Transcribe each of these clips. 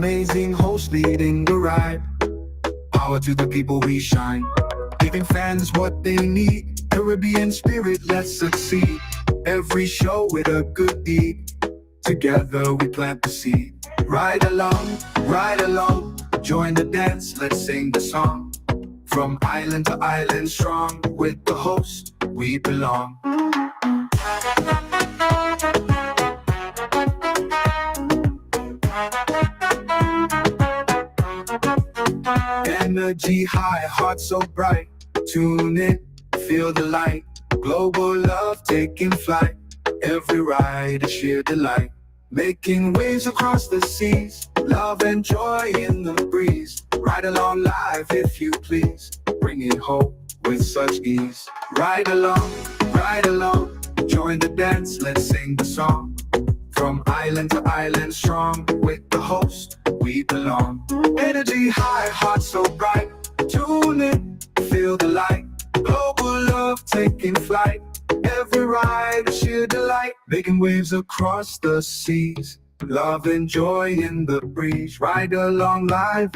amazing host leading the ride. Power to the people we shine, giving fans what they need. Caribbean spirit, let's succeed. Every show with a good deed. Together we plant the seed. Ride along, join the dance, let's sing the song. From island to island strong, with the host we belong. Energy high, heart so bright. Tune in, feel the light. Global love taking flight. Every ride a sheer delight. Making waves across the seas. Love and joy in the breeze. Ride along live if you please. Bringing hope with such ease. Ride along, join the dance, let's sing the song. From island to island strong, with the host we belong. Energy high, heart so bright. Tune in, feel the light. Global love taking flight. Every ride a sheer delight. Making waves across the seas. Love and joy in the breeze. Ride along live.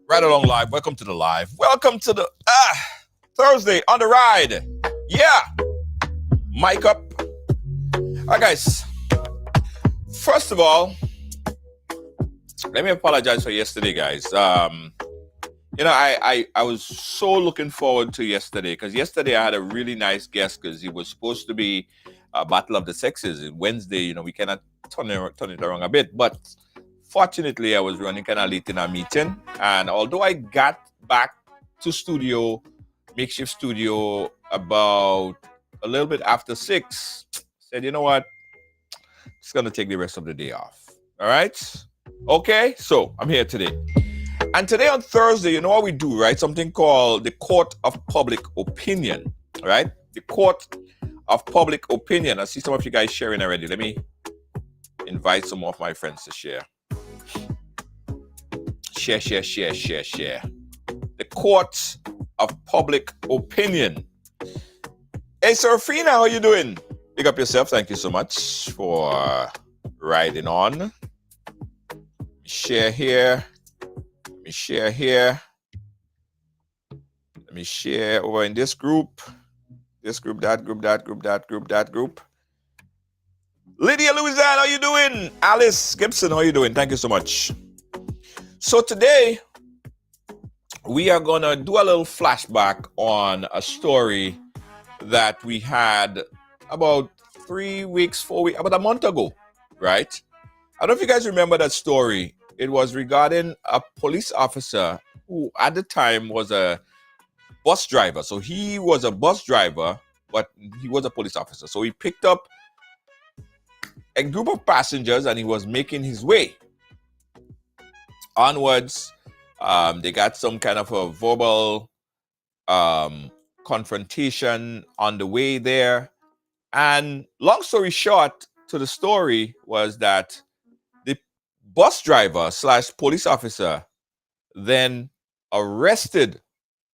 Right along live. Welcome to the live. Welcome to the Thursday on the ride. Yeah. Mic up. All right, guys. First of all, let me apologize for yesterday, guys. I was so looking forward to yesterday because yesterday I had a really nice guest because it was supposed to be a Battle of the Sexes. Wednesday, we cannot turn it around a bit, but fortunately, I was running kind of late in our meeting, and although I got back to makeshift studio, about a little bit after 6, said, you know what, just gonna take the rest of the day off. All right? Okay, so I'm here today. And today on Thursday, you know what we do, right? Something called the Court of Public Opinion, right? The Court of Public Opinion. I see some of you guys sharing already. Let me invite some of my friends to share. Share. The Court of Public Opinion. Hey, Serafina, how you doing? Big up yourself. Thank you so much for riding on. Share here. Let me share here. Let me share over in this group. This group, that group, that group, that group, that group. Lydia Louisanne, how you doing? Alice Gibson, how you doing? Thank you so much. So today, we are going to do a little flashback on a story that we had about 3 weeks, 4 weeks, about a month ago, right? I don't know if you guys remember that story. It was regarding a police officer who at the time was a bus driver. So he was a bus driver, but he was a police officer. So he picked up a group of passengers and he was making his way onwards. They got some kind of a verbal confrontation on the way there. And long story short to the story was that the bus driver / police officer then arrested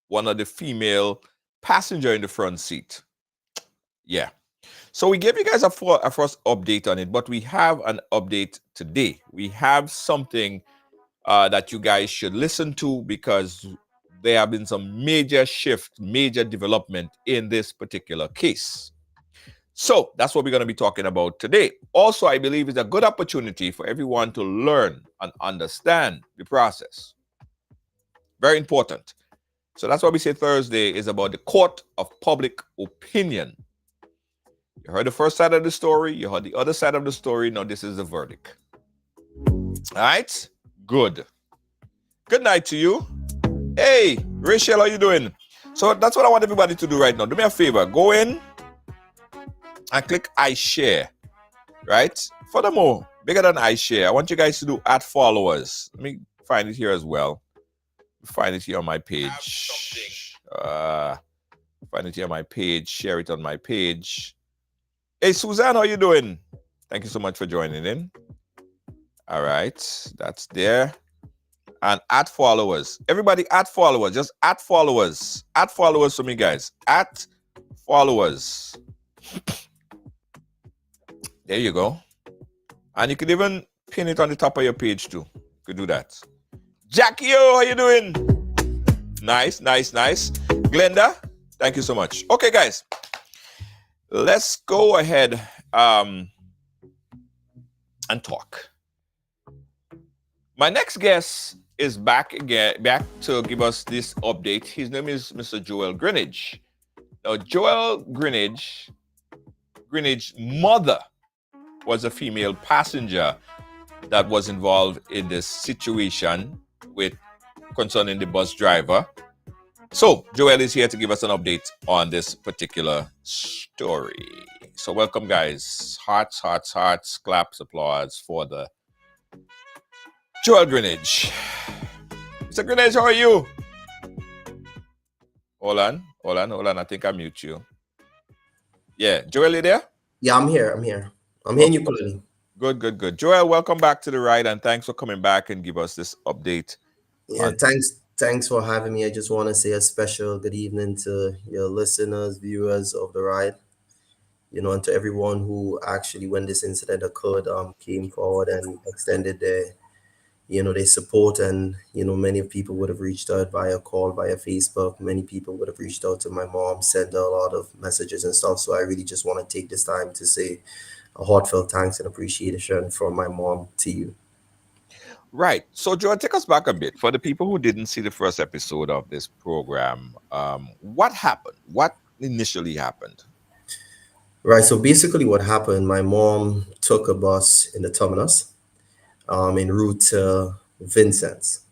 one of the female passenger in the front seat. Yeah. So we gave you guys a first update on it, but we have an update today. We have something that you guys should listen to because there have been some major shift, major development in this particular case. So that's what we're going to be talking about today. Also, I believe it's a good opportunity for everyone to learn and understand the process. Very important. So that's why we say Thursday is about the Court of Public Opinion. You heard the first side of the story. You heard the other side of the story. Now this is the verdict. All right? Good. Good night to you. Hey, Rachel, how you doing? So that's what I want everybody to do right now. Do me a favor. Go in. and click I share, right? Furthermore, bigger than I share, I want you guys to do at followers. Let me find it here as well. Find it here on my page. Find it here on my page. Share it on my page. Hey, Suzanne, how you doing? Thank you so much for joining in. All right, that's there. And at followers. Everybody at followers. Just at followers. At followers for me, guys. At followers. There you go. And you could even pin it on the top of your page too. You could do that. Jackie, how you doing? Nice, nice, nice. Glenda, thank you so much. Okay, guys. Let's go ahead and talk. My next guest is back to give us this update. His name is Mr. Joel Greenidge. Now, Joel Greenidge's mother was a female passenger that was involved in this situation with concerning the bus driver. So, Joel is here to give us an update on this particular story. So, welcome, guys. Hearts, hearts, hearts, claps, applause for the Joel Greenidge. Mr. Greenidge, how are you? Hold on. I think I mute you. Yeah, Joel, you there? Yeah, I'm here. I'm hearing you clearly. Good. Joel, welcome back to the ride, and thanks for coming back and give us this update. Yeah, thanks for having me. I just want to say a special good evening to your listeners, viewers of the ride. And to everyone who actually, when this incident occurred, came forward and extended their support. And many people would have reached out via call, via Facebook. Many people would have reached out to my mom, sent her a lot of messages and stuff. So I really just want to take this time to say a heartfelt thanks and appreciation from my mom to you. Right. So, Joel, take us back a bit. For the people who didn't see the first episode of this program, what happened? What initially happened? Right. So basically what happened, my mom took a bus in the terminus en route to Vincent's.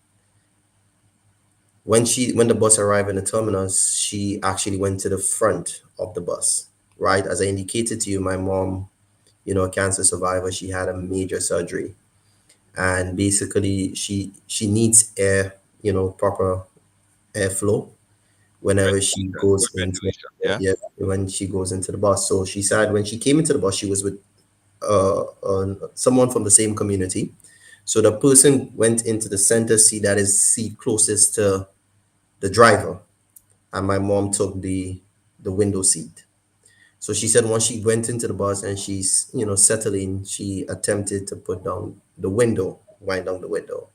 When the bus arrived in the terminus, she actually went to the front of the bus. Right. As I indicated to you, my mom, a cancer survivor, she had a major surgery. And basically she needs air, proper airflow whenever she goes into when she goes into the bus. So she said when she came into the bus, she was with someone from the same community. So the person went into the center seat, that is seat closest to the driver, and my mom took the window seat. So she said once she went into the bus and she's settling, she attempted to put down the window, wind down the window.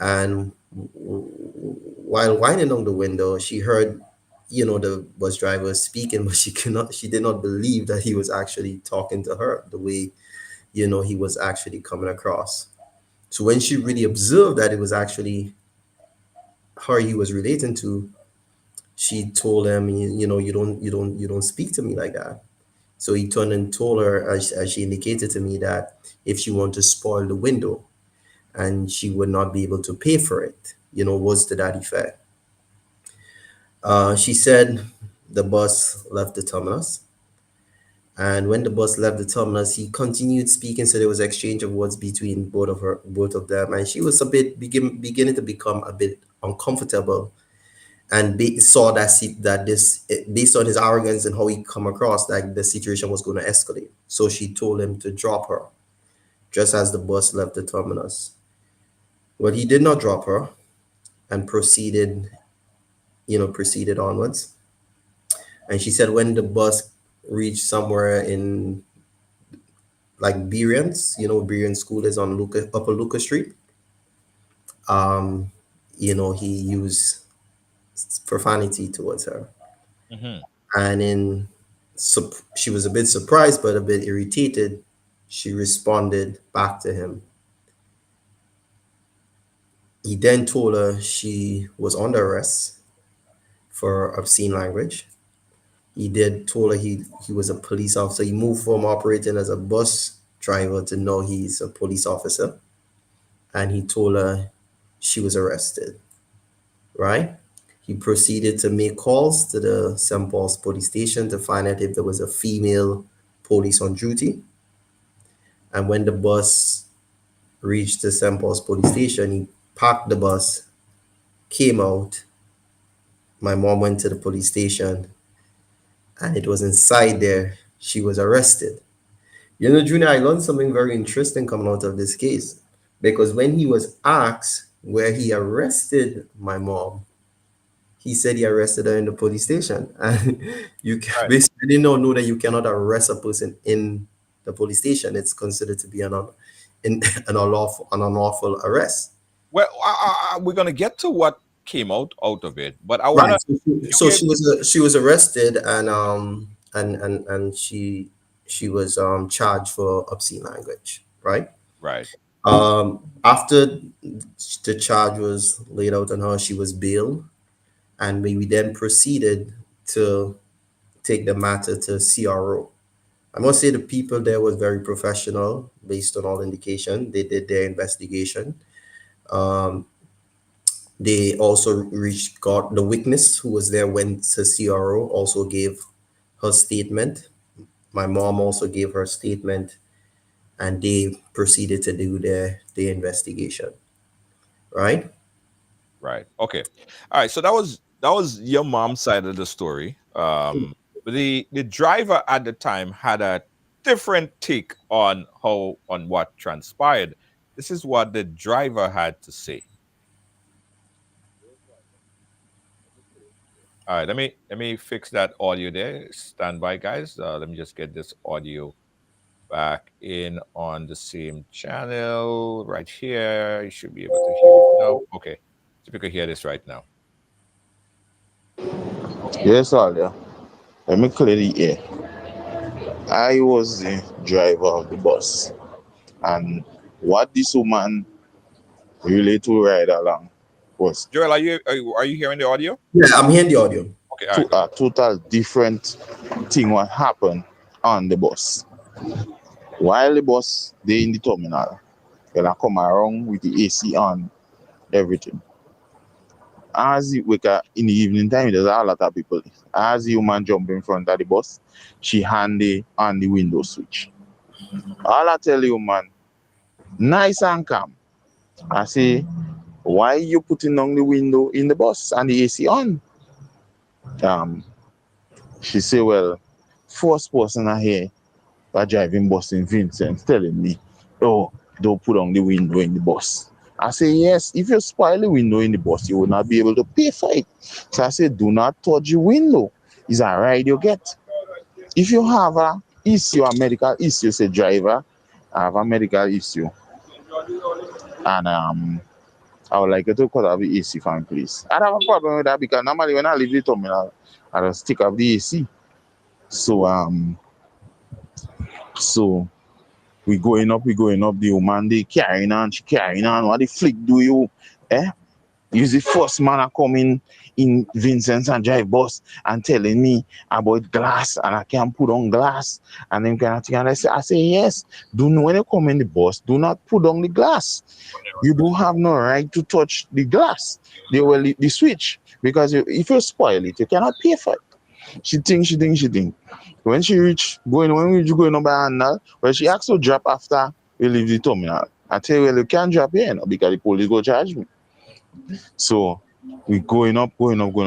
And while winding down the window, she heard, the bus driver speaking, but she did not believe that he was actually talking to her the way, he was actually coming across. So when she really observed that it was actually her he was relating to, she told him, you don't speak to me like that. So he turned and told her, as she indicated to me, that if she wanted to spoil the window, and she would not be able to pay for it, was to that effect. She said the bus left the terminus. And when the bus left the terminus, he continued speaking. So there was exchange of words between both of them. And she was a bit beginning to become a bit uncomfortable, and saw based on his arrogance and how he come across, that the situation was going to escalate. So she told him to drop her just as the bus left the terminus. Well, he did not drop her and proceeded onwards. And she said when the bus reached somewhere in like Berian's, Berian School is on Upper Lucas Street. He used profanity towards her. Mm-hmm. And she was a bit surprised, but a bit irritated. She responded back to him. He then told her she was under arrest for obscene language. He told her he was a police officer. He moved from operating as a bus driver to know he's a police officer. And he told her she was arrested, right? He proceeded to make calls to the St. Paul's police station to find out if there was a female police on duty. And when the bus reached the St. Paul's police station, he parked the bus, came out. My mom went to the police station, and it was inside there she was arrested. You know, Junior, I learned something very interesting coming out of this case because when he was asked where he arrested my mom, he said he arrested her in the police station. And you Right. basically now know that you cannot arrest a person in the police station. It's considered to be an unlawful arrest. Well, we're gonna get to what came out of it, but I Right. wanna you So gave she was arrested, and she was charged for obscene language. Right. right, After the charge was laid out on her, she was bailed, and we then proceeded to take the matter to CRO. I must say the people there was very professional based on all indication. They did their investigation. Um, they also reached got the witness who was there went to CRO, also gave her statement. My mom also gave her statement, and they proceeded to do their investigation. Right? right. Okay. All right. So that was your mom's side of the story. The driver at the time had a different take on what transpired. This is what the driver had to say. All right, let me fix that audio there. Stand by, guys. Let me just get this audio back in on the same channel right here. You should be able to hear it now. Okay, so you can hear this right now. Yes, Alia. Let me clear the air. I was the driver of the bus, and what this woman really to ride along was Joel, are you hearing the audio? Yeah, I'm hearing the audio. Okay, all right, good. a total different thing what happened on the bus. While the bus they in the terminal, when I come around with the AC on, everything. As you wake up in the evening time, there's a lot of people. As the woman jump in front of the bus, she hand on the window switch. All I tell you, man, nice and calm. I say, why you putting on the window in the bus and the AC on? Um, she say, well, first person I hear are driving bus in Vincent telling me, oh, don't put on the window in the bus. I say, yes, if you spoil the window in the bus, you will not be able to pay for it. So I say, do not touch the window. It's a ride you get. If you have a issue, a medical issue, say driver, I have a medical issue. And I would like you to cut off the AC fan, please. I don't have a problem with that because normally when I leave the terminal, I just stick off the AC. So we going up, the woman they carrying on, she carrying on. What the flick do you? Eh? Use the first man I come in Vincent's and drive bus and telling me about glass and I can't put on glass and then kind of thing. And I say yes. Do not when you come in the bus, do not put on the glass. You don't have no right to touch the glass. They will the switch because if you spoil it, you cannot pay for it. She think. When we reach going on by now, well, she asked to drop after we leave the terminal. I tell you, well, you can't drop here now because the police go charge me. So we going up.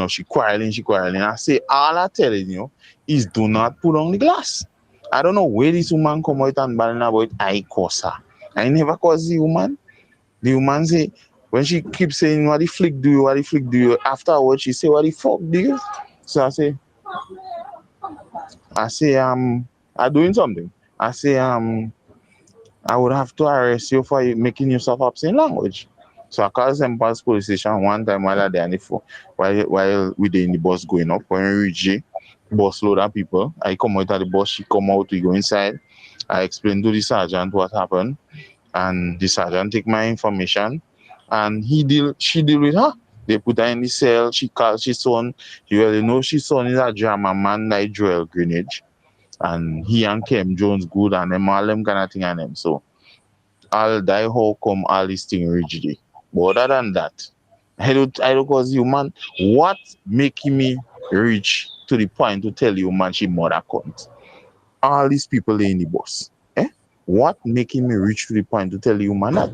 She quarreling. I say, all I telling you is do not put on the glass. I don't know where this woman come out and babbling about I curse her. I never curse the woman. The woman say, when she keeps saying, what the flick do you? Afterwards, she say, what the fuck do you? So I doing something. I say, I would have to arrest you for making use of obscene language. So I called St. Paul's police station one time while I there while we there in the bus going up. When we reach the bus load of people, I come out of the bus, she come out, we go inside. I explain to the sergeant what happened, and the sergeant take my information, and she deal with her. They put her in the cell. She called she son. You already know she son is a drama man like Joel Greenwich, and he and Kem Jones good, and them all them kind of thing and them. So I'll die how come all this thing rigidly. But other than that, I don't cause you, man. What making me reach to the point to tell you, man, she mother cunt? All these people in the bus. Eh? What making me reach to the point to tell you, man, that?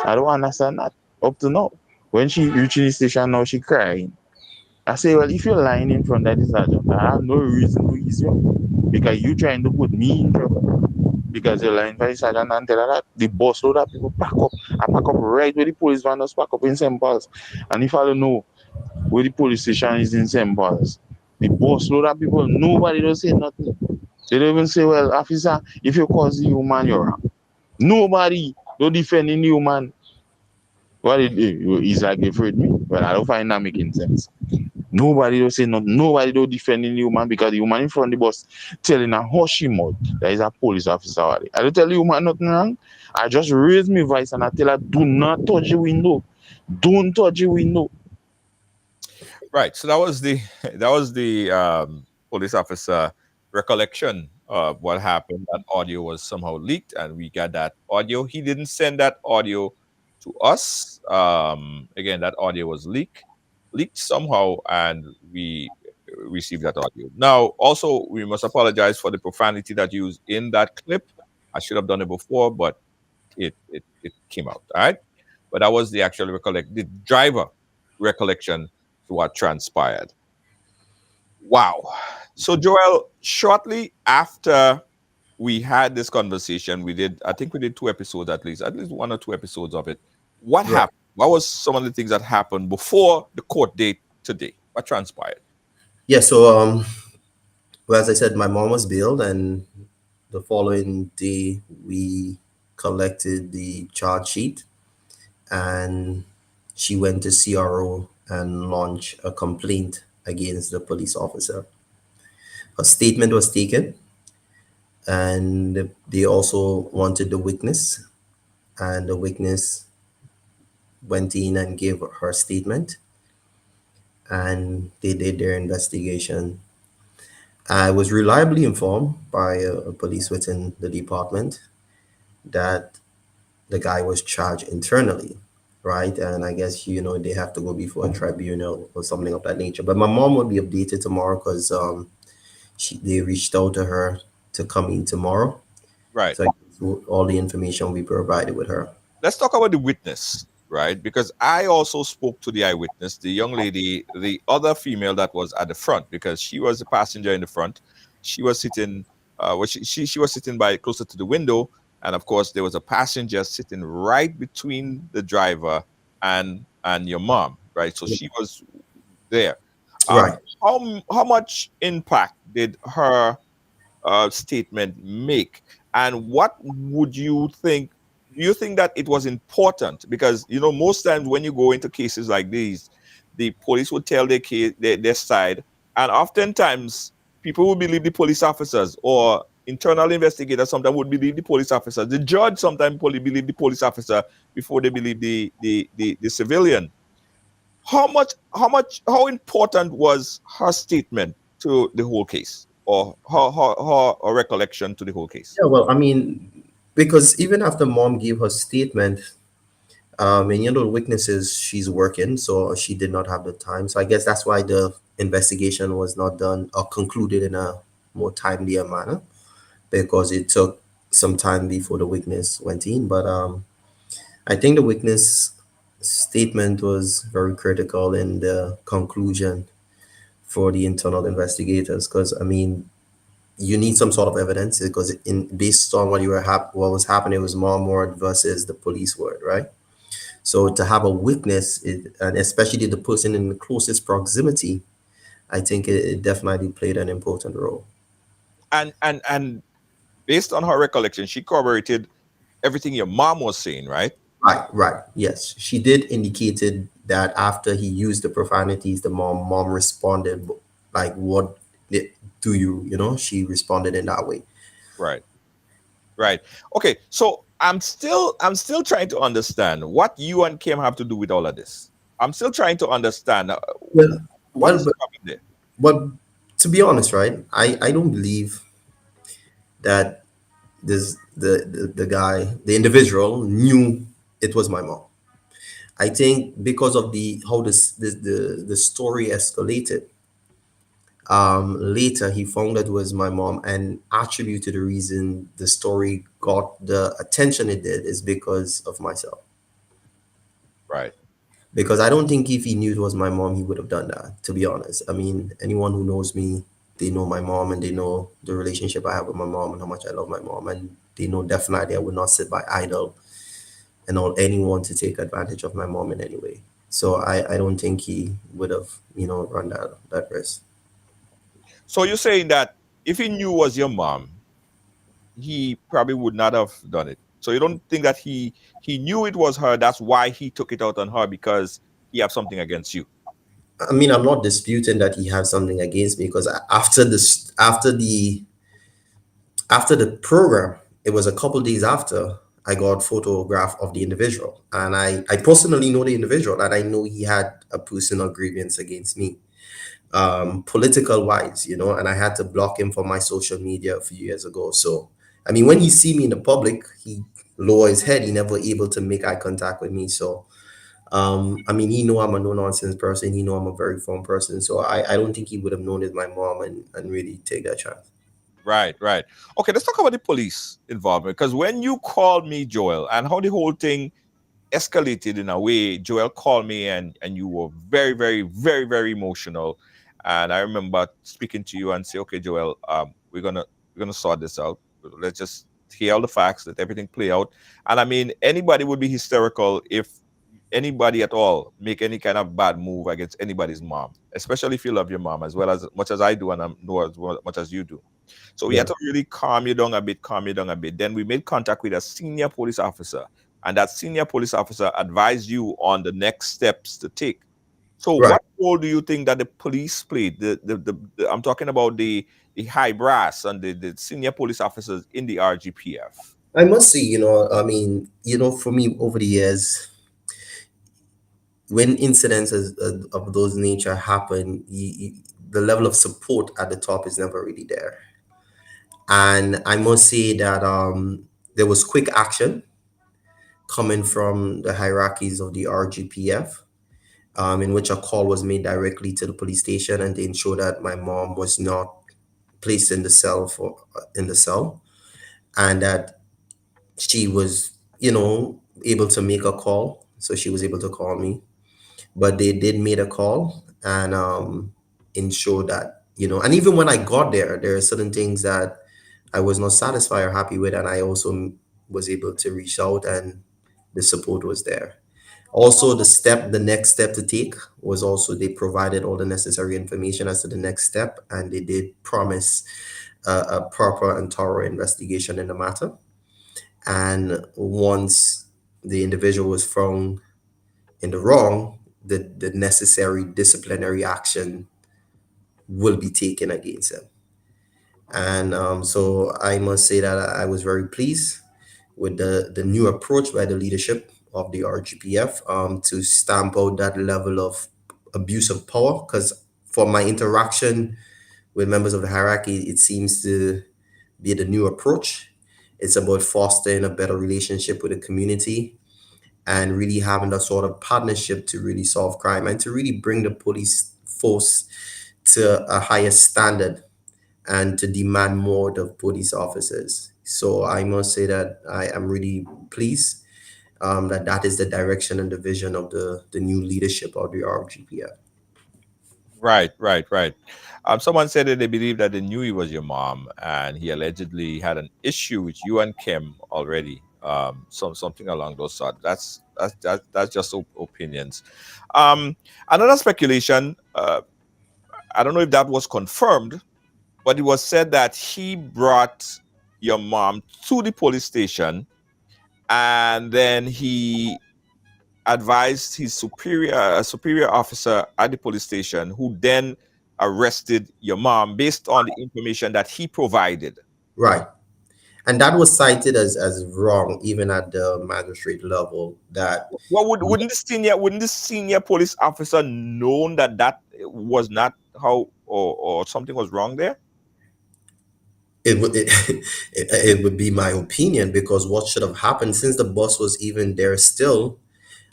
I don't understand that. Up to now. When she reaching the station now, she crying. I say, well, if you're lying in front of the sergeant, I have no reason to ease you up. Because you trying to put me in trouble. Because you're lying for the sergeant and tell her that the bus load of people pack up. I pack up right where the police van just pack up in St. Paul's. And if I don't know where the police station is in St. Paul's, the bus load of people, nobody don't say nothing. They don't even say, well, officer, if you cause the human, you're wrong. Nobody don't defend the human. What it is like they afraid me? Well, I don't find that making sense. Nobody don't say nothing. Nobody don't defend the human because the human in front of the bus telling a hush him out. There is a police officer. I don't tell the human nothing wrong. I just raise my voice and I tell her, do not touch the window. Don't touch the window. Right. So that was the that was the police officer recollection of what happened. That audio was somehow leaked, and we got that audio. He didn't send that audio to us. Again, that audio was leaked somehow, and we received that audio. Now, also, we must apologize for the profanity that used in that clip. I should have done it before, but it came out. All right. But that was the actual the driver recollection to what transpired. Wow. So Joel, shortly after we had this conversation, I think we did two episodes at least one or two episodes of it. What Right. happened? What was some of the things that happened before the court date today? What transpired? Yeah, so well, as I said, my mom was bailed, and the following day we collected the charge sheet, and she went to CRO and launched a complaint against the police officer. A statement was taken, and they also wanted the witness, and the witness went in and gave her statement, and they did their investigation. I was reliably informed by a police within the department that the guy was charged internally, right? And I guess, they have to go before a tribunal or something of that nature. But my mom will be updated tomorrow because they reached out to her to come in tomorrow. Right. So I guess all the information will be provided with her. Let's talk about the witness, right? Because I also spoke to the eyewitness, the young lady, the other female that was at the front, because she was the passenger in the front. She was sitting, she was sitting by closer to the window, and of course there was a passenger sitting right between the driver and your mom, right? So she was there. Um, Right. how much impact did her statement make? And what would you think? Do you think that it was important? Because most times when you go into cases like these, the police would tell their case, their side, and oftentimes people will believe the police officers, or internal investigators sometimes would believe the police officers. The judge sometimes probably believe the police officer before they believe the civilian. How important was her statement to the whole case, or her recollection to the whole case? Yeah, well, I mean, because even after mom gave her statement, and the witnesses, she's working, so she did not have the time. So I guess that's why the investigation was not done or concluded in a more timelier manner, because it took some time before the witness went in. But I think the witness statement was very critical in the conclusion for the internal investigators, because I mean, you need some sort of evidence, because based on what what was happening, it was mom word versus the police word, right? So to have a witness, and especially the person in the closest proximity, I think it definitely played an important role. And based on her recollection, she corroborated everything your mom was saying, right? Right, right. Yes, she did indicated that after he used the profanities, the mom responded like, "What do you?" She responded in that way. Right. Right. Okay. So I'm still trying to understand what you and Kim have to do with all of this. I'm still trying to understand Well, what well, is the problem there. but to be honest, right? I don't believe that the guy, the individual, knew it was my mom. I think because of the how the story escalated, later he found out it was my mom and attributed the reason the story got the attention it did is because of myself. Right. Because I don't think if he knew it was my mom, he would have done that, to be honest. I mean, anyone who knows me, they know my mom and they know the relationship I have with my mom and how much I love my mom. And they know definitely I would not sit by idle and all anyone to take advantage of my mom in any way. So I don't think he would have, run that risk. So you're saying that if he knew it was your mom, he probably would not have done it. So you don't think that he knew it was her, that's why he took it out on her because he have something against you. I mean, I'm not disputing that he has something against me because after the program, it was a couple days after I got photograph of the individual, and I personally know the individual, and I know he had a personal grievance against me, political wise, and I had to block him from my social media a few years ago. So, I mean, when he see me in the public, he lower his head. He never able to make eye contact with me. So, I mean, he know I'm a no nonsense person. He know I'm a very firm person. So I don't think he would have known it's my mom and really take that chance. Right, right. Okay, let's talk about the police involvement because when you called me, Joel, and how the whole thing escalated in a way. Joel called me and you were very, very, very, very emotional. And I remember speaking to you and say, okay, Joel, we're gonna sort this out. Let's just hear all the facts, let everything play out. And I mean, anybody would be hysterical if anybody at all make any kind of bad move against anybody's mom, especially if you love your mom as well as much as I do and I know as much as you do. So we had Yeah, to really calm you down a bit, calm you down a bit. Then we made contact with a senior police officer, and that senior police officer advised you on the next steps to take. So, right. what role do you think that the police played? I'm talking about the high brass and the senior police officers in the RGPF. I must say, I mean, for me over the years, when incidents of those nature happen, the level of support at the top is never really there. And I must say that there was quick action coming from the hierarchies of the RGPF, in which a call was made directly to the police station, and they ensured that my mom was not placed in the cell, and that she was, able to make a call. So she was able to call me, but they did made a call and ensure that, and even when I got there are certain things that I was not satisfied or happy with, and I also was able to reach out, and the support was there. Also, the next step to take was also they provided all the necessary information as to the next step, and they did promise a proper and thorough investigation in the matter. And once the individual was found in the wrong, the necessary disciplinary action will be taken against him. And so I must say that I was very pleased with the new approach by the leadership of the RGPF, to stamp out that level of abuse of power. Because for my interaction with members of the hierarchy, it seems to be the new approach. It's about fostering a better relationship with the community and really having that sort of partnership to really solve crime and to really bring the police force to a higher standard and to demand more of police officers. So I must say that I am really pleased, that that is the direction and the vision of the new leadership of the RGPF. Right, right, right. Someone said that they believe that they knew he was your mom, and he allegedly had an issue with you and Kim already. Something along those sorts. That's just opinions. Um, Another speculation. I don't know if that was confirmed, but it was said that he brought your mom to the police station, and then he advised his a superior officer at the police station, who then arrested your mom based on the information that he provided. Right. And that was cited as wrong even at the magistrate level that What wouldn't the senior police officer known that that was not how, or something was wrong there? it would be my opinion, because what should have happened, since the bus was even there still,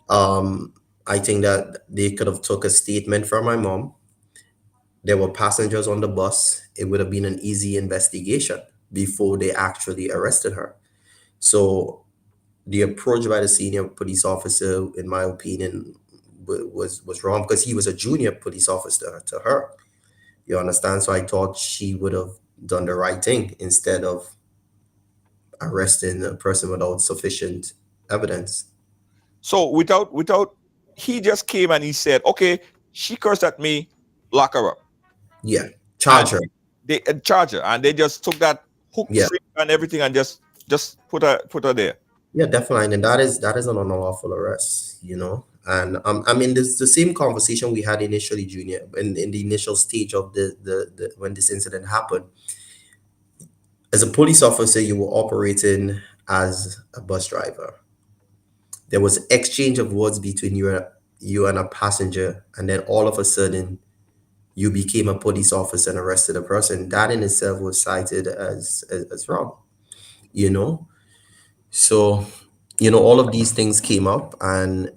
I think that they could have took a statement from my mom. There were passengers on the bus. It would have been an easy investigation before they actually arrested her. So the approach by the senior police officer, in my opinion, was wrong because he was a junior police officer to her. You understand? So I thought she would have done the right thing instead of arresting a person without sufficient evidence. So without he just came and he said, okay, she cursed at me, lock her up. Yeah, And charge her. they charge her and they just took that hook Yeah, string and everything and just put her there. yeah, definitely, and that is an unlawful arrest, And I mean, this the same conversation we had initially, Junior, in the initial stage of the when this incident happened. As a police officer, you were operating as a bus driver. There was exchange of words between you and a passenger, and then all of a sudden you became a police officer and arrested a person. That in itself was cited as wrong, you know. So, all of these things came up, and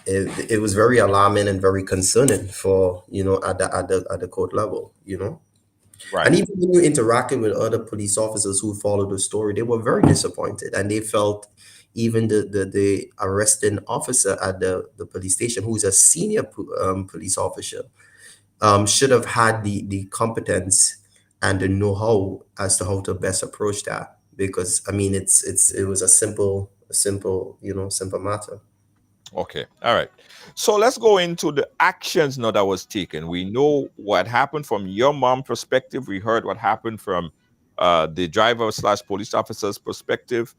it was very alarming and very concerning for at the court level, Right. And even when you interacted with other police officers who followed the story, they were very disappointed, and they felt even the arresting officer at the police station, who is a senior police officer, should have had the competence and the know-how as to how to best approach that. Because I mean, it was a simple matter. Okay. All right. So let's go into the actions now that was taken. We know what happened from your mom perspective. We heard what happened from the driver slash police officer's perspective.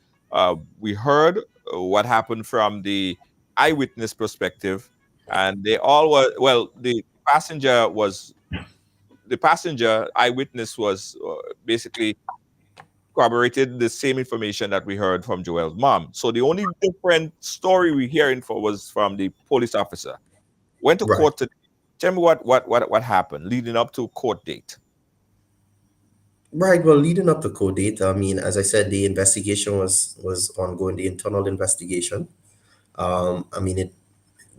We heard what happened from the eyewitness perspective, and they all were well. The passenger eyewitness was basically corroborated the same information that we heard from Joel's mom. So the only different story we hearing for was from the police officer. Went to Right. court today. Tell me what happened leading up to court date. Right. Well, leading up to code data, I mean, as I said, the investigation was ongoing, the internal investigation. I mean,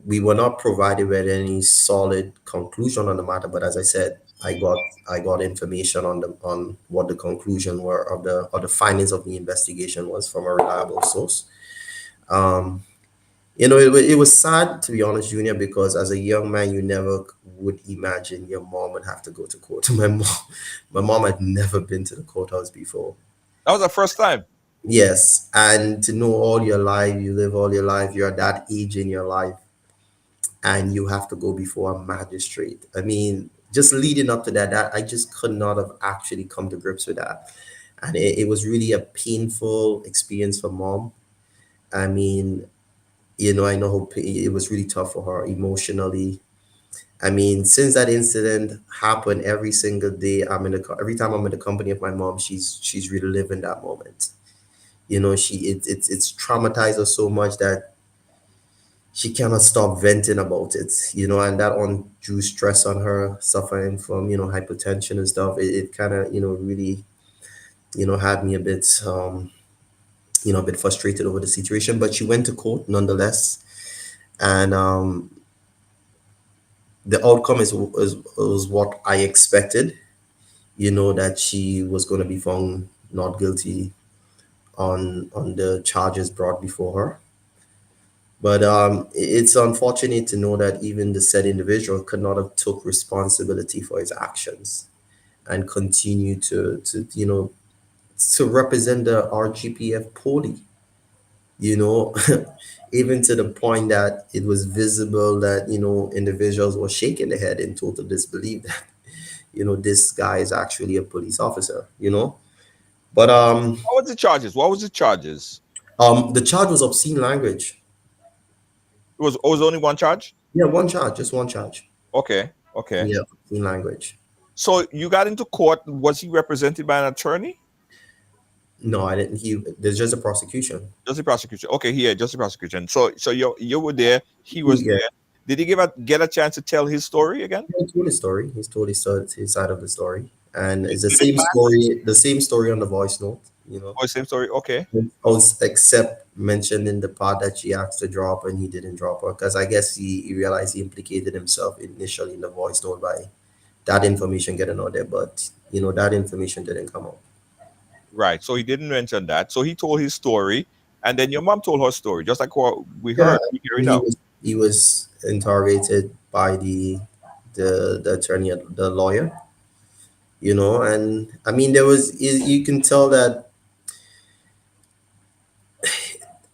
we were not provided with any solid conclusion on the matter, but as I said, I got information on what the conclusion were of the findings of the investigation was from a reliable source. Um, it was sad, to be honest, Junior, because as a young man, you never would imagine your mom would have to go to court. My mom had never been to the courthouse before. That was the first time. Yes, and to know all your life, you live all your life, you're at that age in your life, and you have to go before a magistrate. I mean, just leading up to that I just could not have actually come to grips with that. And it was really a painful experience for mom. I mean, I know it was really tough for her emotionally. I mean, since that incident happened, every single day every time I'm in the company of my mom, she's reliving that moment. It's traumatized her so much that she cannot stop venting about it. And that undue stress on her, suffering from hypertension and stuff. It kind of really had me a bit frustrated over the situation. But she went to court nonetheless, and the outcome is what I expected. That she was going to be found not guilty on the charges brought before her. But it's unfortunate to know that even the said individual could not have took responsibility for his actions and continue to represent the RGPF poorly. You know, even to the point that it was visible that individuals were shaking their head in total disbelief that this guy is actually a police officer. But What was the charges? What was the charges? the charge was obscene language. It was only one charge? Yeah, one charge, just one charge. Okay. Okay. Yeah, obscene language. So you got into court. Was he represented by an attorney? No, I didn't. There's just a prosecution. Just the prosecution. Okay, here, just the prosecution. So you were there, he was Yeah, there. Did he get a chance to tell his story again? he told his story. He's told his side of the story. and it's Did it pass? the same story on the voice note, you know. Oh, same story. Okay. Except mentioned in the part that she asked to drop and he didn't drop her, because I guess he realized he implicated himself initially in the voice note by that information getting out there, but you know that information didn't come out. Right. So he didn't mention that. So he told his story, and then your mom told her story, just like what we Yeah, heard. We hear it and now. he was interrogated by the attorney, the lawyer, you know, and I mean there was you can tell that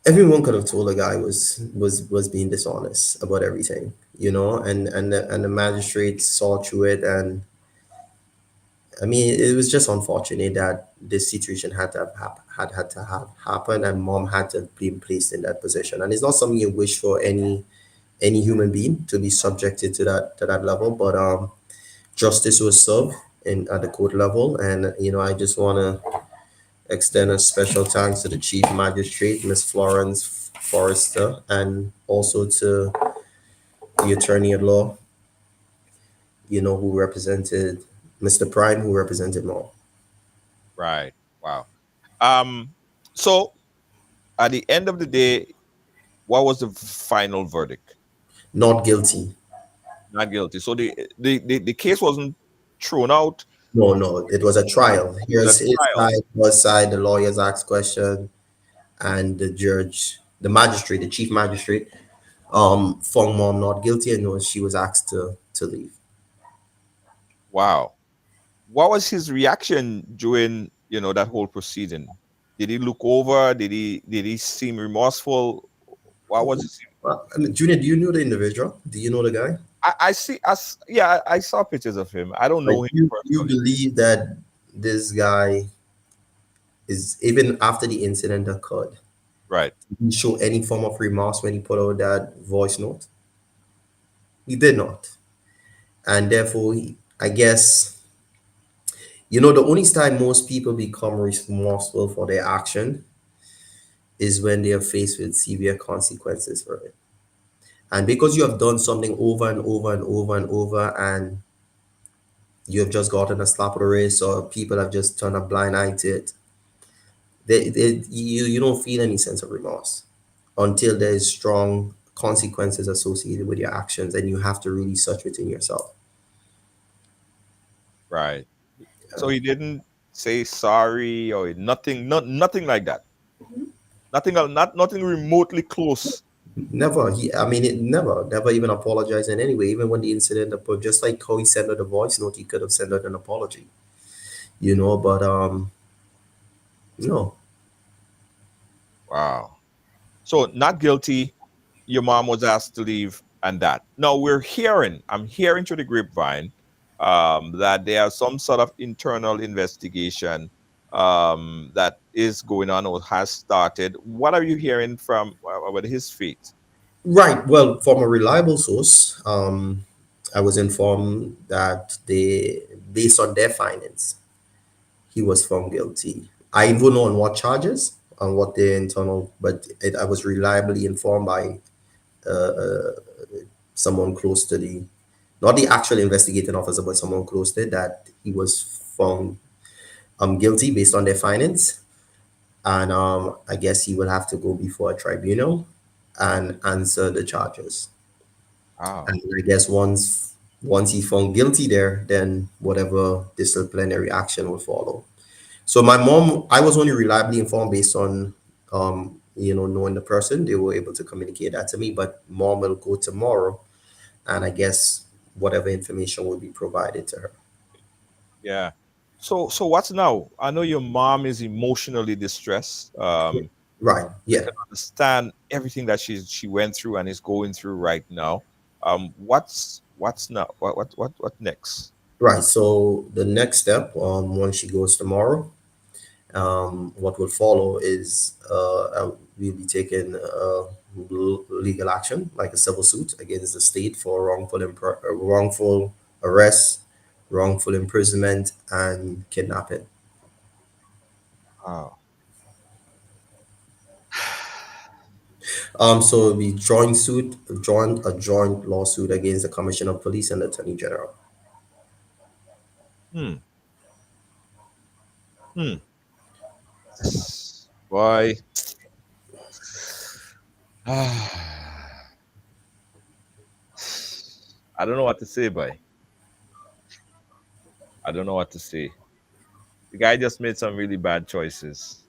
everyone could have told the guy was being dishonest about everything, you know, and the magistrate saw through it, and I mean it was just unfortunate that this situation had to have had to have happened, and mom had to be placed in that position, and it's not something you wish for any human being to be subjected to that level, but justice was served in at the court level, and you know I just want to extend a special thanks to the Chief Magistrate, Miss Florence Forrester, and also to the Attorney at Law, you know, who represented Mr. Prime, who represented Law. Right. Wow. Um. So at the end of the day, what was the final verdict? Not guilty. Not guilty. So the case wasn't thrown out. No, no, it was a trial. It was a Here's his trial. side, her side, the lawyers asked question, and the judge, the magistrate, the chief magistrate, found mom not guilty, and no, she was asked to leave. Wow. What was his reaction during that whole proceeding? Did he look over? Did he seem remorseful? What was his? Well, I mean, Junior, do you know the individual? Do you know the guy? I see us. Yeah, I saw pictures of him. I don't Like know him you personally. believe that this guy is even after the incident occurred, Right. did he show any form of remorse when he put out that voice note? He did not, and therefore, I guess you know the only time most people become remorseful for their action is when they are faced with severe consequences for it. And because you have done something over and over and over and over, and you have just gotten a slap of the wrist, or people have just turned a blind eye to it, you don't feel any sense of remorse until there's strong consequences associated with your actions, and you have to really search within yourself. Right. So he didn't say sorry or nothing. Nothing like that. Nothing. Nothing remotely close. Never, I mean, it never even apologized in any way. Even when the incident occurred, just like how he sent out a voice note, he could have sent out an apology, you know. But no, Wow. So not guilty. Your mom was asked to leave, and that. Now I'm hearing through the grapevine that there are some sort of internal investigation that is going on or has started. What are you hearing from about his fate? right. Well, from a reliable source, I was informed that based on their findings, he was found guilty. I don't know on what charges, on what their internal, but I was reliably informed by someone close to not the actual investigating officer, but someone close to it, that he was found guilty based on their findings. And I guess he will have to go before a tribunal and answer the charges. Wow. And I guess once he's found guilty there, then whatever disciplinary action will follow. So my mom, I was only reliably informed based on knowing the person. They were able to communicate that to me. But mom will go tomorrow, and I guess whatever information will be provided to her. Yeah. So what's now? I know your mom is emotionally distressed. Right. I Yeah. can understand everything that she went through and is going through right now. What's now? What next? Right. So the next step, once she goes tomorrow, what will follow is we'll be taking legal action, like a civil suit against the state for wrongful arrest, wrongful imprisonment, and kidnapping. Wow. So it'll be joint lawsuit against the Commissioner of Police and the Attorney General. Hmm. Hmm. Boy. I don't know what to say, boy. I don't know what to say. The guy just made some really bad choices.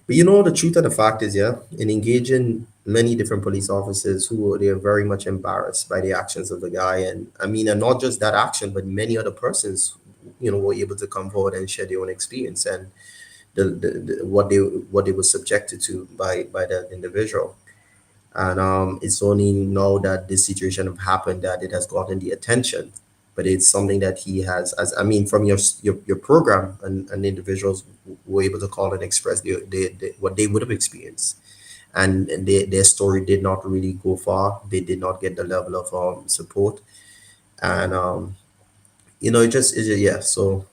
But you know, the truth of the fact is, yeah, in engaging many different police officers who they are very much embarrassed by the actions of the guy, and I mean, and not just that action, but many other persons, were able to come forward and share their own experience and what they were subjected to by that individual. And it's only now that this situation have happened that it has gotten the attention. But it's something that he has, as I mean, from your program, and individuals were able to call and express what they would have experienced, and their story did not really go far. They did not get the level of support, and yeah. So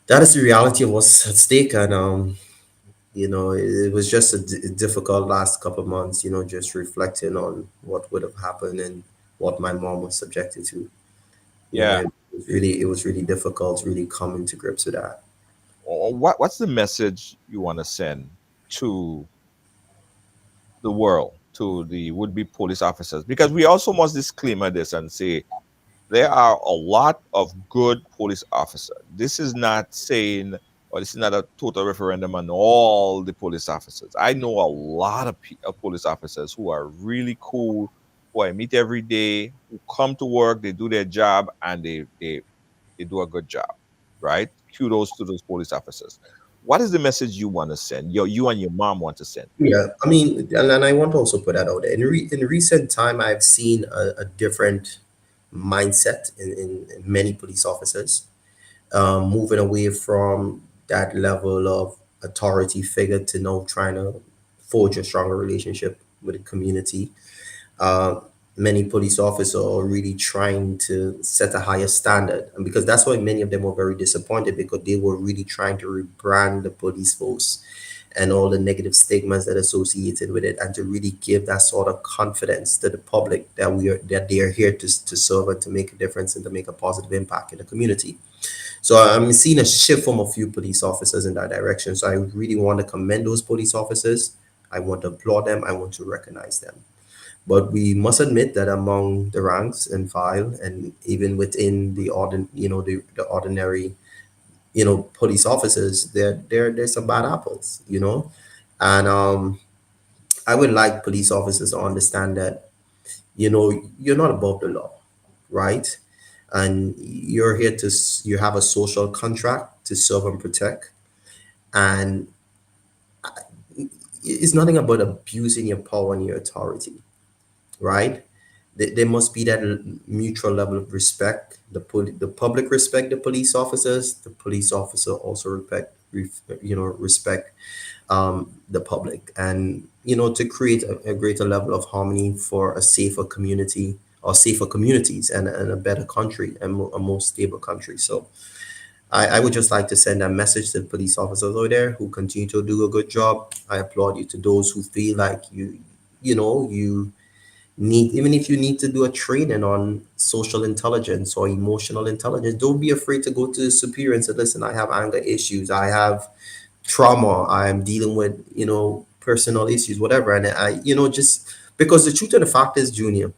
that is the reality of what's at stake, and it was just a difficult last couple of months, just reflecting on what would have happened and what my mom was subjected to. Yeah. It was really difficult really coming to grips with that. What's the message you want to send to the world, to the would-be police officers? Because we also must disclaimer this and say there are a lot of good police officers. This is not saying, or this is not a total referendum on all the police officers. I know a lot of police officers who are really cool, who I meet every day, who come to work, they do their job, and they do a good job, right? Kudos to those police officers. What is the message you want to send? You and your mom want to send? Yeah, I mean, and I want to also put that out there. In recent time, I've seen a different mindset in many police officers, moving away from that level of authority figure to now trying to forge a stronger relationship with the community. uh, Many police officers are really trying to set a higher standard, and because that's why many of them were very disappointed, because they were really trying to rebrand the police force and all the negative stigmas that associated with it, and to really give that sort of confidence to the public that they are here to serve and to make a difference and to make a positive impact in the community. So I'm seeing a shift from a few police officers in that direction. So I really want to commend those police officers. I want to applaud them. I want to recognize them. But we must admit that among the ranks and file, and even within the ordinary, police officers, there's some bad apples, and I would like police officers to understand that you're not above the law, right? And you're here you have a social contract to serve and protect, and it's nothing about abusing your power and your authority, right? There must be that mutual level of respect. The public respect the police officers. The police officer also respect the public, and to create a greater level of harmony for a safer community, or safer communities, and a better country, and a more stable country. So I would just like to send a message to the police officers over there who continue to do a good job. I applaud you. To those who feel like you need, even if you need to do a training on social intelligence or emotional intelligence, don't be afraid to go to the superior and say, listen, I have anger issues, I have trauma, I'm dealing with personal issues, whatever. And just because the truth of the fact is, Junior,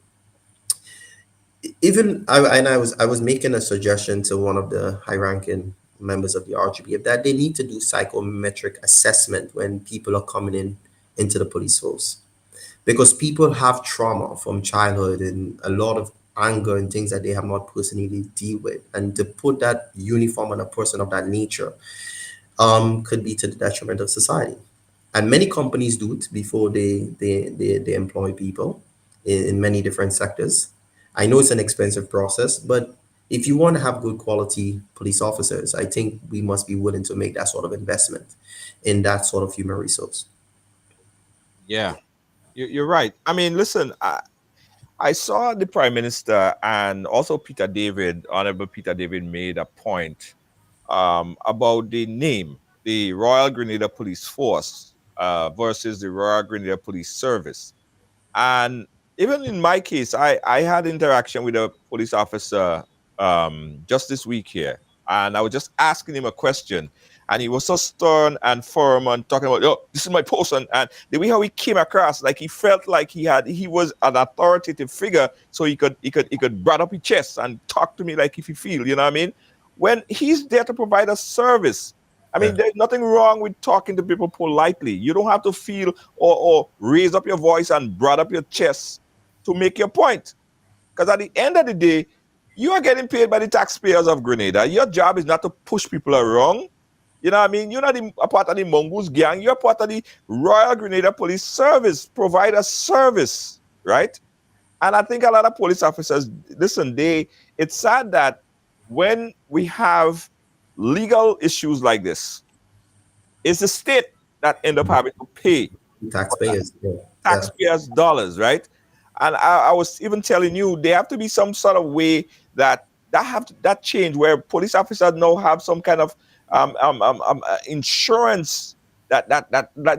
even I was making a suggestion to one of the high ranking members of the RGB that they need to do psychometric assessment when people are coming into the police force, because people have trauma from childhood and a lot of anger and things that they have not personally deal with, and to put that uniform on a person of that nature could be to the detriment of society. And many companies do it before they employ people in many different sectors. I know it's an expensive process, but if you want to have good quality police officers, I think we must be willing to make that sort of investment in that sort of human resource. Yeah, you're right. I mean, listen, I saw the Prime Minister and also Peter David, Honorable Peter David, made a point about the name, the Royal Grenadier Police Force versus the Royal Grenadier Police Service. And even in my case, I had interaction with a police officer just this week here. and I was just asking him a question, and he was so stern and firm and talking about, "Yo, this is my post," and the way how he came across, like he felt like he was an authoritative figure, so he could brought up his chest and talk to me like if he feel, you know what I mean? When he's there to provide a service. I mean, Yeah. there's nothing wrong with talking to people politely. You don't have to feel or raise up your voice and broad up your chest to make your point. Because at the end of the day, you are getting paid by the taxpayers of Grenada. Your job is not to push people around. You know what I mean? You're not a part of the Mongoose gang. You're part of the Royal Grenada Police Service, provide a service, right? And I think a lot of police officers, listen, it's sad that when we have legal issues like this, it's the state that end up having to pay Taxpayers. Yeah. Yeah. taxpayers' dollars, right? And I was even telling you there have to be some sort of way that change where police officers now have some kind of insurance that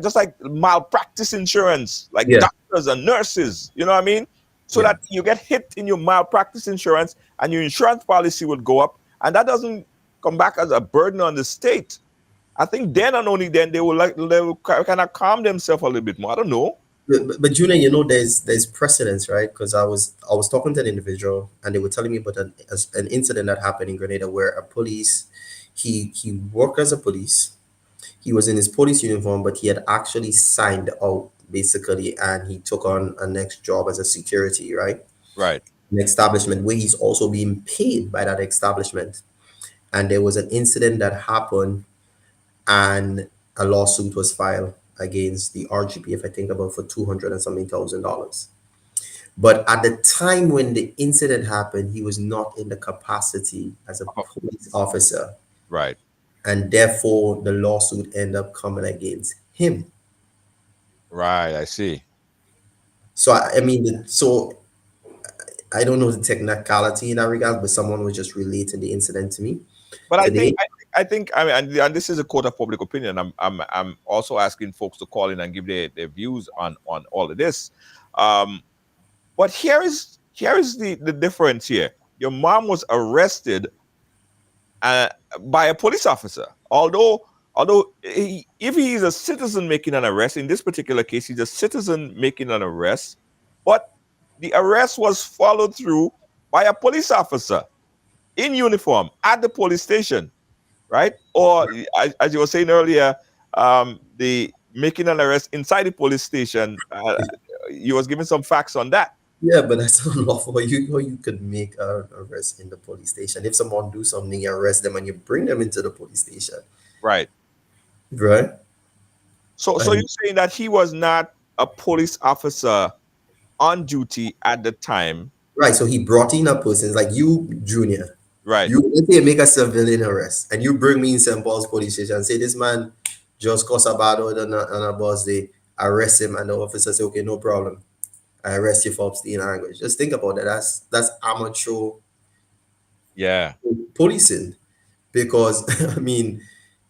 just like malpractice insurance, like Yeah. doctors and nurses, you know what I mean? So Yeah. that you get hit in your malpractice insurance and your insurance policy would go up, and that doesn't come back as a burden on the state. I think then and only then they will kind of calm themselves a little bit more. I don't know. But Junior, there's precedence, right? Because I was talking to an individual, and they were telling me about an incident that happened in Grenada where a police, he worked as a police. He was in his police uniform, but he had actually signed out basically, and he took on a next job as a security, right? Right. An establishment where he's also being paid by that establishment. And there was an incident that happened, and a lawsuit was filed against the RGP, if I think about, for 200 and something $1,000. But at the time when the incident happened, he was not in the capacity as a Oh, police officer, right. and therefore the lawsuit ended up coming against him. Right. I see. So I mean, so I don't know the technicality in that regard, but someone was just relating the incident to me But today. I mean, and this is a court of public opinion. I'm also asking folks to call in and give their views on all of this. Um, but here is the difference here. Your mom was arrested uh, by a police officer. If he is a citizen making an arrest, in this particular case, he's a citizen making an arrest, but the arrest was followed through by a police officer in uniform at the police station, right? Or as you were saying earlier, the making an arrest inside the police station. You was giving some facts on that, Yeah, but that's unlawful. You could make an arrest in the police station. If someone do something, you arrest them and you bring them into the police station, right? right? So you're And saying that he was not a police officer on duty at the time, right, so he brought in a person, it's like you, Junior. right? You let's say you make a civilian arrest and you bring me in St. Paul's police station and say this man just caused a bad order on a bus. They arrest him and the officer say, okay, no problem. I arrest you for obscene language. Just think about that. That's amateur Yeah. policing, because I mean,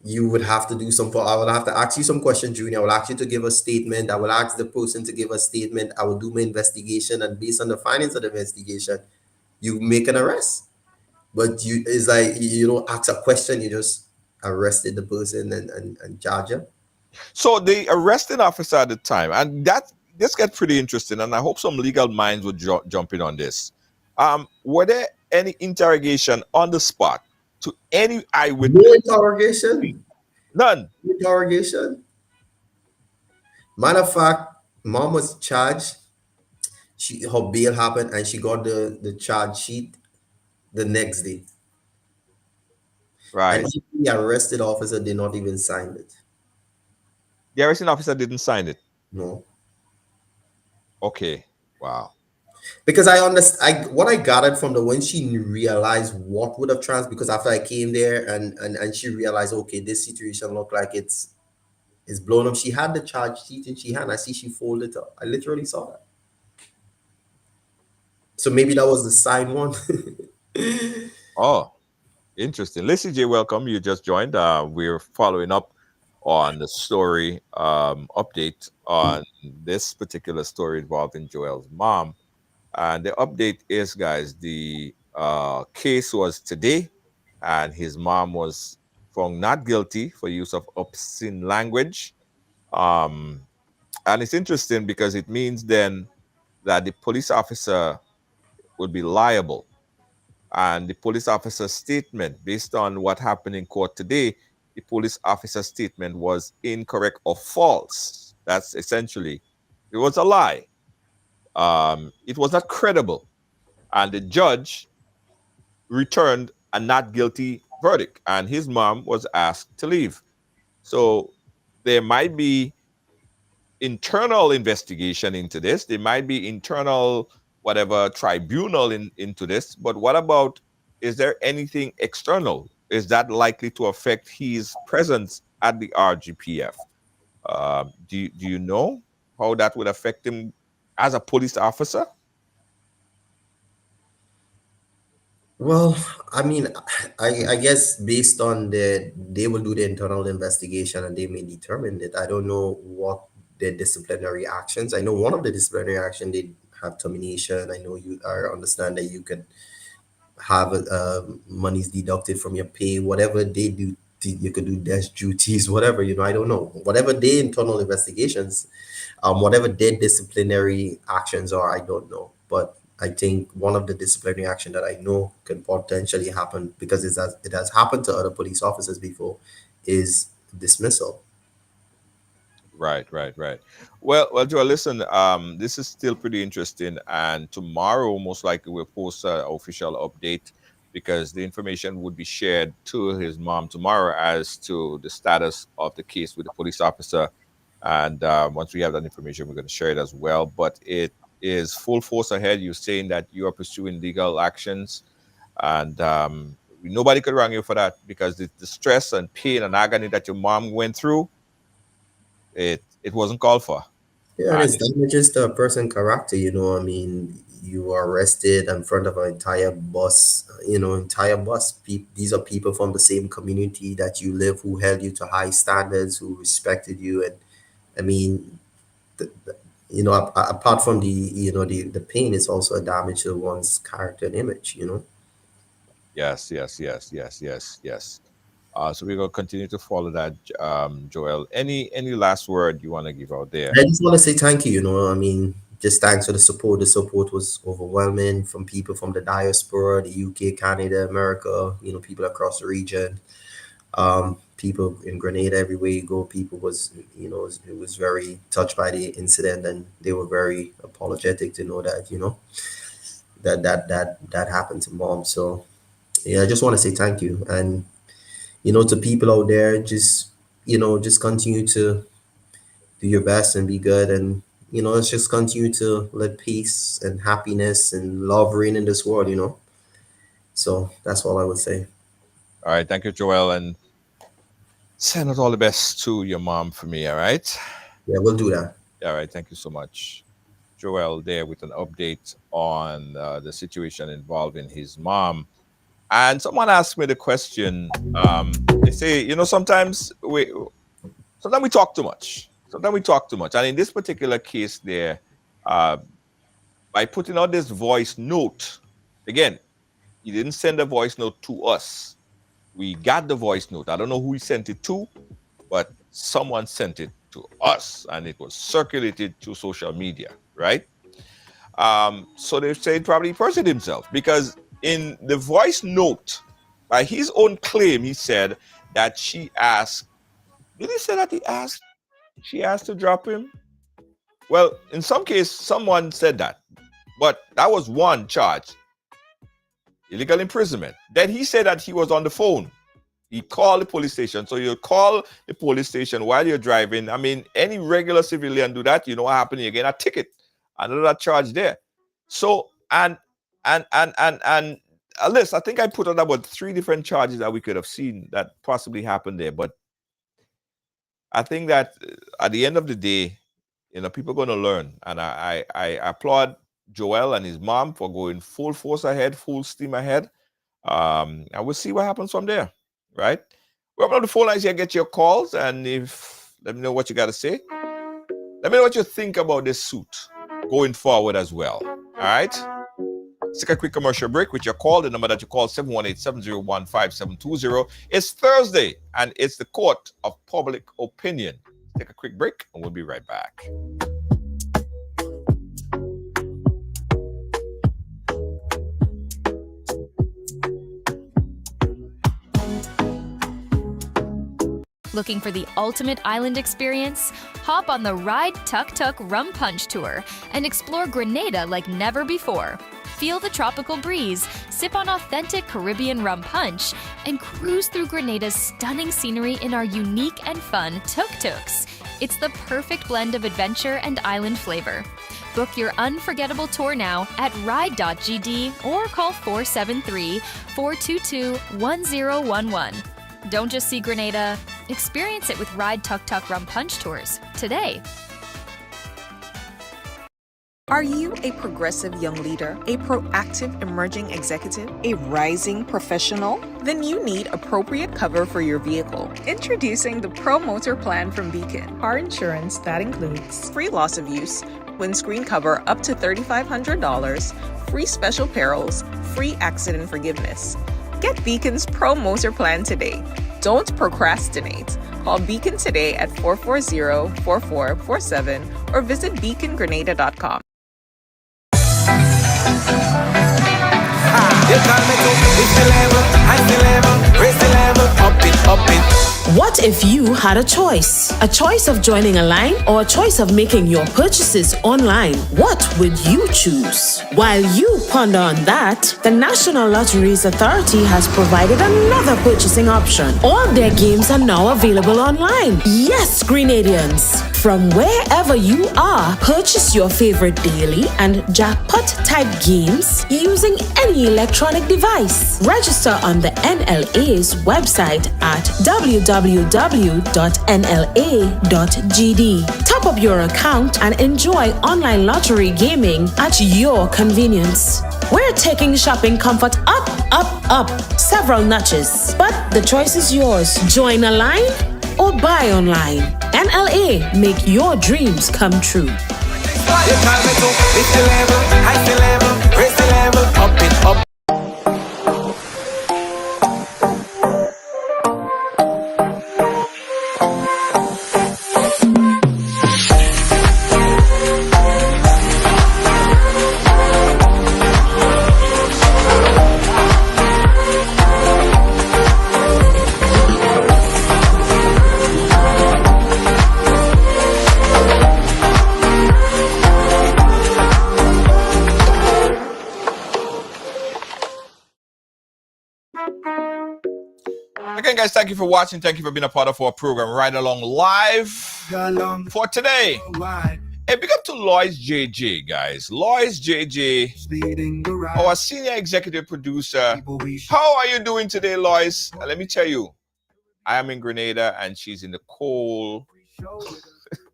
you would have to do some. I will have to ask you some questions, Junior. I will ask you to give a statement. I will ask the person to give a statement. I will do my investigation, and based on the findings of the investigation, you make an arrest. But you, it's like you don't ask a question. You just arrested the person and charge him. So the arresting officer at the time, and that this gets pretty interesting, and I hope some legal minds would jump in on this. Were there any interrogation on the spot to any No eyewitness? interrogation. None. No interrogation. Matter of fact, mom was charged. Her bail happened, and she got the charge sheet the next day. And Right. even the arrested officer did not even sign it. The arresting officer didn't sign it. No. Okay. Wow. Because I understand, what I gathered from the when she realized what would have because after I came there and she realized, okay, this situation looked like it's blown up. She had the charge sheet in she hand. I see she folded up. I literally saw that. So maybe that was the signed one. Oh, interesting. Lacey J, welcome. You just joined. We're following up on the story update on this particular story involving Joel's mom. And the update is, guys, the case was today, and his mom was found not guilty for use of obscene language. Um, and it's interesting because it means then that the police officer would be liable. And the police officer's statement, based on what happened in court today, the police officer's statement was incorrect or false. That's essentially, it was a lie. It was not credible. And the judge returned a not guilty verdict, and his mom was asked to leave. So there might be internal investigation into this. There might be internal whatever tribunal into this. But what about, is there anything external? Is that likely to affect his presence at the RGPF? Do you know how that would affect him as a police officer? Well, I mean, I guess based on they will do the internal investigation and they may determine it. I don't know what the disciplinary actions. I know one of the disciplinary action they have termination. I know I understand that you can have monies deducted from your pay, whatever they do. You could do desk duties, whatever, I don't know. Whatever their internal investigations, whatever their disciplinary actions are, I don't know. But I think one of the disciplinary action that I know can potentially happen, because it has happened to other police officers before, is dismissal. Right, right, right. Well, Joel, listen, this is still pretty interesting, and tomorrow most likely we'll post an official update because the information would be shared to his mom tomorrow as to the status of the case with the police officer. And once we have that information, we're going to share it as well. But it is full force ahead. You're saying that you are pursuing legal actions, and nobody could wrong you for that because the stress and pain and agony that your mom went through, it wasn't called for. Yeah, and And it's damages to a person character, I mean, you are arrested in front of an entire bus, entire bus. These are people from the same community that you live, who held you to high standards, who respected you. And I mean, apart from the pain, it's also a damage to one's character and image. yes, yes, yes, yes, yes, yes. So we're gonna continue to follow that, Joel. Any last word you want to give out there? I just want to say thank you. I mean, just thanks for the support. The support was overwhelming from people from the diaspora, the UK, Canada, America, people across the region. People in Grenada, everywhere you go, people it was very touched by the incident, and they were very apologetic to know that, that happened to mom. So yeah, I just want to say thank you. And, to people out there, just continue to do your best and be good. And, let's just continue to let peace and happiness and love reign in this world. So that's all I would say. All right, thank you, Joel, and send out all the best to your mom for me. All right. Yeah, we'll do that. All right. Thank you so much, Joel. There with an update on the situation involving his mom. And someone asked me the question. They say, sometimes we talk too much. Sometimes we talk too much. And in this particular case, there, uh, by putting out this voice note, again, he didn't send a voice note to us. We got the voice note. I don't know who he sent it to, but someone sent it to us, and it was circulated to social media, right? So they say probably he personed himself, because in the voice note, by his own claim, he said that she asked. Did he say that she asked to drop him? Well, in some case, someone said that, but that was one charge, illegal imprisonment. Then he said that he was on the phone. He called the police station. So you call the police station while you're driving. I mean, any regular civilian do that. You know what happened? You get a ticket, another charge there. So and Alice, I think I put on about 3 different charges that we could have seen that possibly happened there. But I think that at the end of the day, people are going to learn, and I applaud Joel and his mom for going full force ahead, full steam ahead. And we'll see what happens from there, right? We're up on the phone lines here, get your calls, and let me know what you got to say. Let me know what you think about this suit going forward as well. All right? Let's take a quick commercial break with your call. The number that you call 718-701-5720. It's Thursday, and it's the court of public opinion. Take a quick break, and we'll be right back. Looking for the ultimate island experience? Hop on the Ride Tuk Tuk Rum Punch Tour and explore Grenada like never before. Feel the tropical breeze, sip on authentic Caribbean rum punch, and cruise through Grenada's stunning scenery in our unique and fun tuk-tuks. It's the perfect blend of adventure and island flavor. Book your unforgettable tour now at ride.gd or call 473-422-1011. Don't just see Grenada, experience it with Ride Tuk Tuk Rum Punch Tours today. Are you a progressive young leader, a proactive emerging executive, a rising professional? Then you need appropriate cover for your vehicle. Introducing the Pro Motor Plan from Beacon. Car insurance that includes free loss of use, windscreen cover up to $3,500, free special perils, free accident forgiveness. Get Beacon's Pro Motor Plan today. Don't procrastinate. Call Beacon today at 440-4447 or visit beacongrenada.com. What if you had a choice? A choice of joining a line or a choice of making your purchases online? What would you choose? While you ponder on that, the National Lotteries Authority has provided another purchasing option. All their games are now available online. Yes, Grenadians. From wherever you are, purchase your favorite daily and jackpot type games using any electronic device. Register on the NLA's website at www.nla.gd. Top up your account and enjoy online lottery gaming at your convenience. We're taking shopping comfort up, up, up several notches. But the choice is yours. Join a line or buy online. NLA, make your dreams come true. Again, guys, thank you for watching. Thank you for being a part of our program, Ridealong Live. For today, hey, big up to Lois JJ, guys. Lois JJ, our senior executive producer. How are you doing today, Lois? Let me tell you, I am in Grenada and she's in the cold.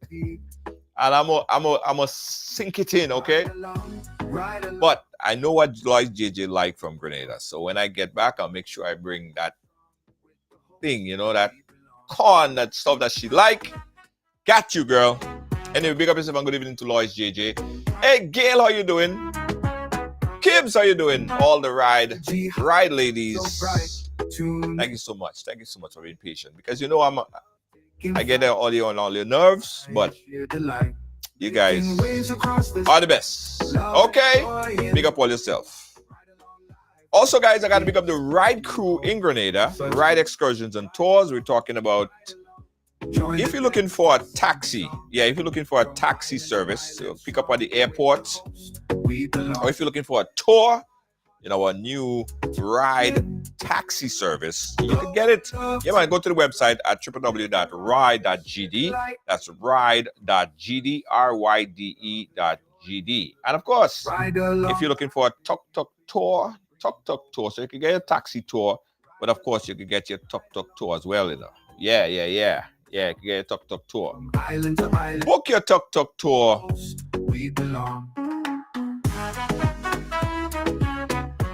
And I'm a sink it in, okay? But I know what Lois JJ like from Grenada. So when I get back, I'll make sure I bring that thing, you know, that corn, that stuff that she like. Got you, girl. Anyway, big up yourself and good evening to Lois JJ. Hey, Gail, how you doing? Kibbs, how you doing? All the ride ladies. Thank you so much. Thank you so much for being patient. Because you know I get there all your nerves, but you guys are the best. Okay? Big up all yourself. Also, guys, I got to pick up the ride crew in Grenada, ride excursions and tours. We're talking about if you're looking for a taxi, if you're looking for a taxi service, so pick up at the airport, or if you're looking for a tour, you know, a new ride taxi service, you can get it. Yeah, man, go to the website at www.ride.gd. That's ride.gd, RYDE.gd. And of course, if you're looking for a tuk-tuk tour, so you can get a taxi tour, but of course you can get your tuk-tuk tour as well, you know. Yeah, you can get a tuk-tuk tour. Book your tuk-tuk tour.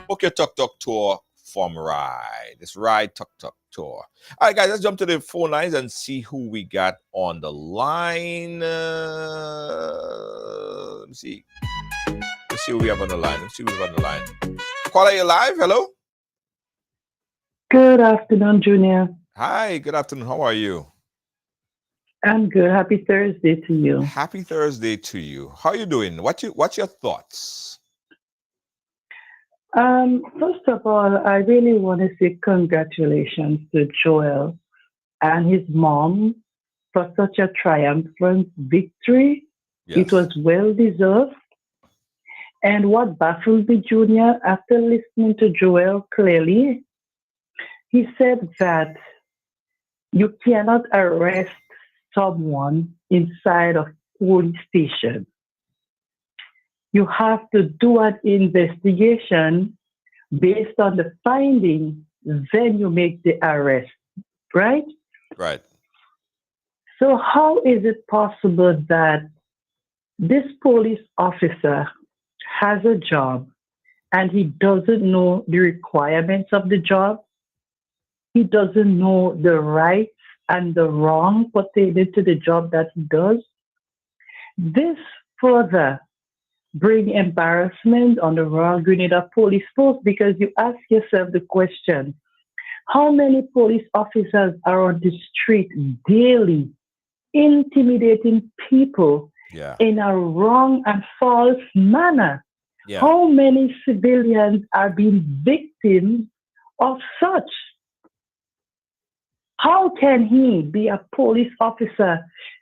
Book your tuk-tuk tour from Ride. It's Ride Tuk-Tuk Tour. All right, guys, let's jump to the phone lines and see who we got on the line. Let me see. see who we have on the line. Let's see who we have on the line. Caller, you live? Hello? Good afternoon, Junior. Hi, good afternoon. How are you? I'm good. Happy Thursday to you. Happy Thursday to you. How are you doing? What's your thoughts? First of all, I really want to say congratulations to Joel and his mom for such a triumphant victory. Yes. It was well deserved. And what baffled me, Junior, after listening to Joel clearly, he said that you cannot arrest someone inside of police station. You have to do an investigation based on the findings, then you make the arrest, right? Right. So how is it possible that this police officer has a job and he doesn't know the requirements of the job? He doesn't know the rights and the wrong pertaining to the job that he does. This further bring embarrassment on the Royal Grenada Police Force because you ask yourself the question, how many police officers are on the street daily intimidating people in a wrong and false manner? Yeah. How many civilians are being victims of such? How can he be a police officer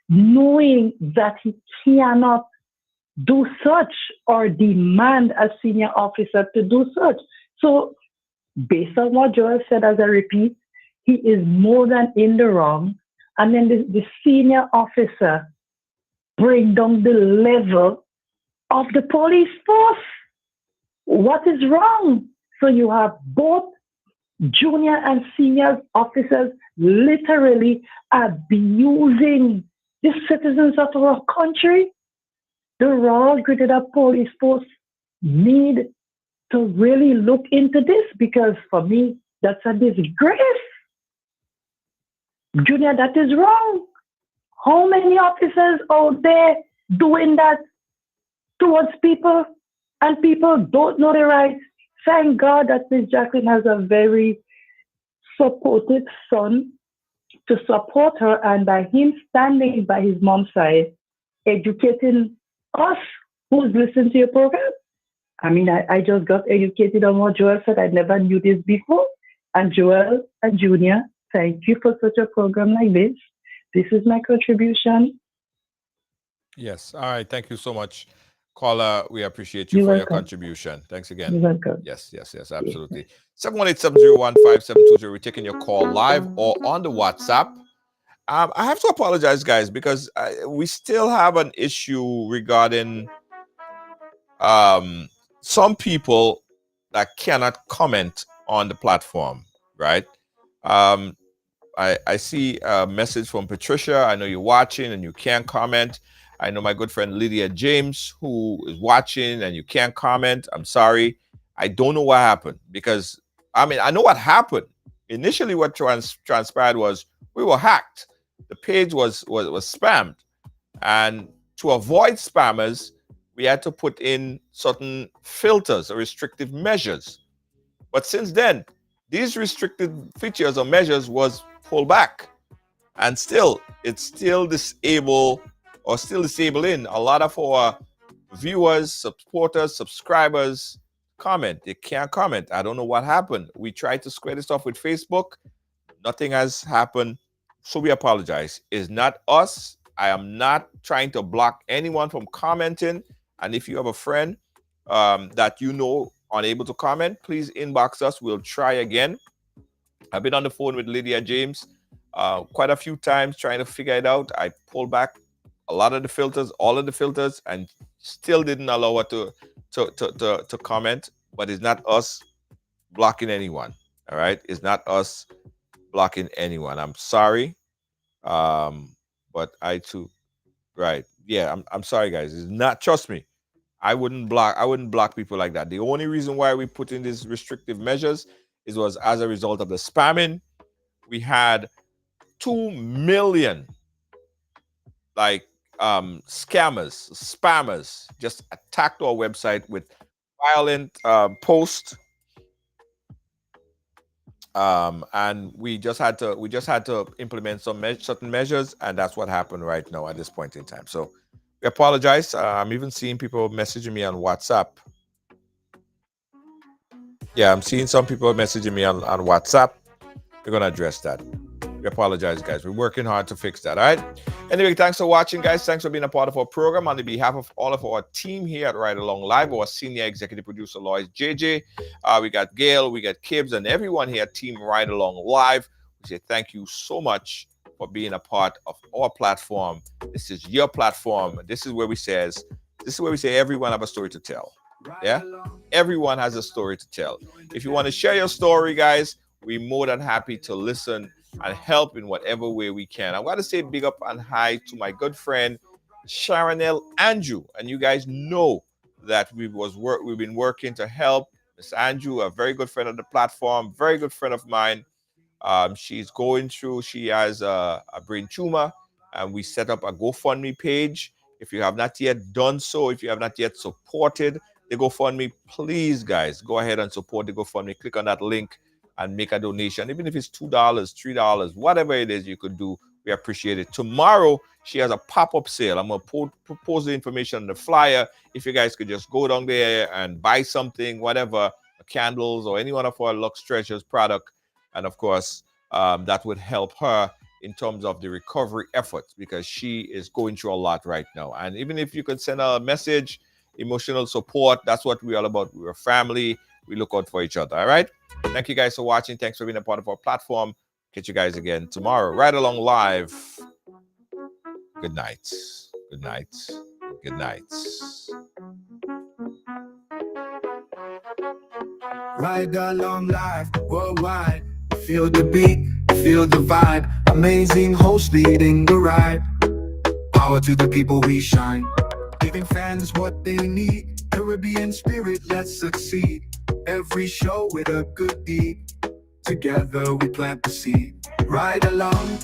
knowing that he cannot do such or demand a senior officer to do such? So, based on what Joel said, as I repeat, he is more than in the wrong. And then the senior officer bring down the level of the police force. What is wrong? So you have both junior and senior officers literally abusing the citizens of our country. The Royal Grenada Police Force need to really look into this because for me, that's a disgrace. Junior, that is wrong. How many officers out there doing that towards people and people don't know the rights? Thank God that Miss Jacqueline has a very supportive son to support her, and by him standing by his mom's side, educating us who's listening to your program. I mean, I just got educated on what Joel said. I never knew this before. And Joel and Junior, thank you for such a program like this. This is my contribution. Yes. All right. Thank you so much, caller. We appreciate you You're for welcome. your contribution. Thanks again. You're welcome. Yes, absolutely. 718-701-5720. We're taking your call live or on the WhatsApp. I have to apologize, guys, because we still have an issue regarding some people that cannot comment on the platform, right? I see a message from Patricia. I know you're watching and you can't comment. I know my good friend Lydia James, who is watching and you can't comment. I'm sorry. I don't know what happened because, I mean, I know what happened. Initially, what transpired was we were hacked. The page was spammed. And to avoid spammers, we had to put in certain filters or restrictive measures. But since then, these restricted features or measures was pulled back. And it's still disabling a lot of our viewers, supporters, subscribers comment. They can't comment. I don't know what happened. We tried to square this off with Facebook. Nothing has happened. So we apologize. It's not us. I am not trying to block anyone from commenting. And if you have a friend that you know unable to comment, please inbox us. We'll try again. I've been on the phone with Lydia James quite a few times trying to figure it out. I pulled back a lot of the filters, all of the filters, and still didn't allow her to comment. But it's not us blocking anyone. All right, it's not us blocking anyone. I'm sorry, but I too, right? Yeah, I'm sorry, guys. It's not. Trust me, I wouldn't block people like that. The only reason why we put in these restrictive measures was as a result of the spamming. We had 2 million scammers, spammers just attacked our website with violent posts. And we just had to implement some certain measures, and that's what happened right now at this point in time. So we apologize. I'm even seeing people messaging me on WhatsApp. Yeah, I'm seeing some people messaging me on WhatsApp. We're gonna address that. We apologize, guys. We're working hard to fix that. All right. Anyway, thanks for watching, guys. Thanks for being a part of our program. On behalf of all of our team here at Ride Along Live, our senior executive producer, Lois JJ, we got Gail, we got Kibbs, and everyone here at Team Ride Along Live. We say thank you so much for being a part of our platform. This is your platform. This is where we say everyone have a story to tell. Yeah, everyone has a story to tell. If you want to share your story, guys, we're more than happy to listen and help in whatever way we can. I want to say big up and hi to my good friend Sharonelle Andrew, and you guys know that we've been working to help Miss Andrew, a very good friend of the platform, very good friend of mine. She has a brain tumor, and we set up a GoFundMe page. If you have not yet done so, if you have not yet supported the GoFundMe, please, guys, go ahead and support the GoFundMe. Click on that link and make a donation, even if it's $2, $3, whatever it is you could do. We appreciate it. Tomorrow, she has a pop-up sale. I'm going to post the information on the flyer. If you guys could just go down there and buy something, whatever, candles or any one of our Lux Treasures product. And of course, that would help her in terms of the recovery efforts, because she is going through a lot right now. And even if you could send her a message, emotional support, that's what we're all about. We're a family. We look out for each other. All right. Thank you guys for watching. Thanks for being a part of our platform. Catch you guys again tomorrow. Ride Along Live. Good night. Good night. Good night. Ride Along Live worldwide. Feel the beat, feel the vibe. Amazing host leading the ride. Power to the people, we shine. Giving fans what they need. Caribbean spirit, let's succeed. Every show with a good deed. Together we plant the seed. Ride along,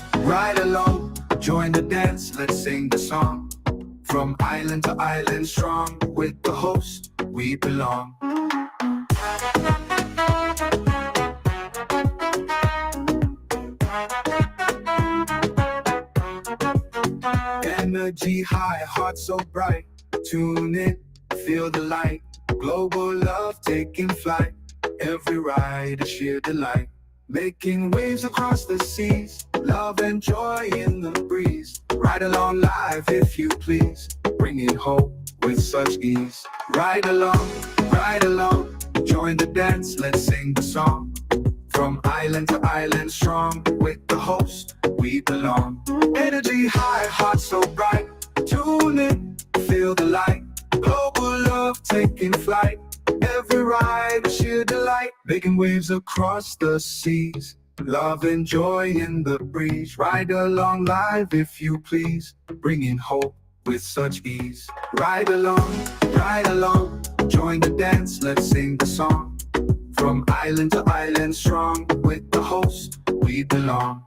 join the dance, let's sing the song. From island to island strong, with the host, we belong. Energy high, heart so bright. Tune in, feel the light. Global love taking flight. Every ride a sheer delight. Making waves across the seas. Love and joy in the breeze. Ride along live if you please. Bringing hope with such ease. Ride along, join the dance, let's sing the song. From island to island strong, with the host, we belong. Energy high, heart so bright. Tune in, feel the light. Global love taking flight. Every ride a sheer delight. Making waves across the seas. Love and joy in the breeze. Ride along live if you please. Bringing hope with such ease. Ride along, join the dance, let's sing the song. From island to island strong, with the host, we belong.